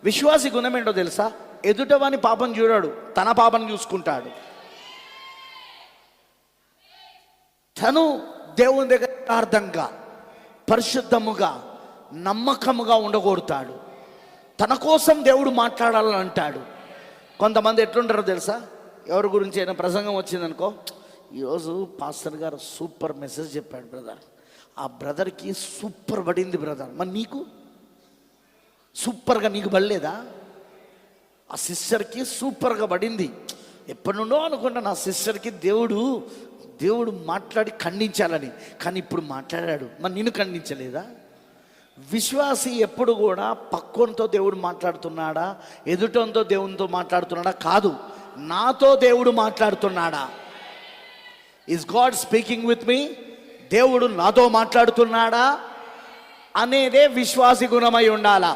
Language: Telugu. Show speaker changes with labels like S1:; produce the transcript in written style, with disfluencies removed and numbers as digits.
S1: విశ్వాసి గుణం ఏంటో తెలుసా? ఎదుటవాని పాపం చూడాడు, తన పాపం చూసుకుంటాడు. తను దేవుని దగ్గర యథార్థంగా, పరిశుద్ధముగా, నమ్మకముగా ఉండగోరుతాడు. తన కోసం దేవుడు మాట్లాడాలని అంటాడు. కొంతమంది ఎట్లుంటారో తెలుసా? ఎవరి గురించి అయినా ప్రసంగం వచ్చిందనుకో, ఈరోజు పాస్టర్ గారు సూపర్ మెసేజ్ చెప్పాడు బ్రదర్, ఆ బ్రదర్కి సూపర్ పడింది బ్రదర్, మరి నీకు సూపర్గా నీకు పడలేదా? ఆ సిస్టర్కి సూపర్గా పడింది. ఎప్పటి నుండో అనుకుంటా నా సిస్టర్కి దేవుడు మాట్లాడి ఖండించాలని, కానీ ఇప్పుడు మాట్లాడాడు, మరి నేను ఖండించలేదా? విశ్వాసి ఎప్పుడు కూడా పక్కోనితో దేవుడు మాట్లాడుతున్నాడా, ఎదుటంతో దేవునితో మాట్లాడుతున్నాడా? కాదు, నాతో దేవుడు మాట్లాడుతున్నాడా? Is God speaking with me? దేవుడు నాతో మాట్లాడుతున్నాడా అనేదే విశ్వాసి గుణమై ఉండాలా.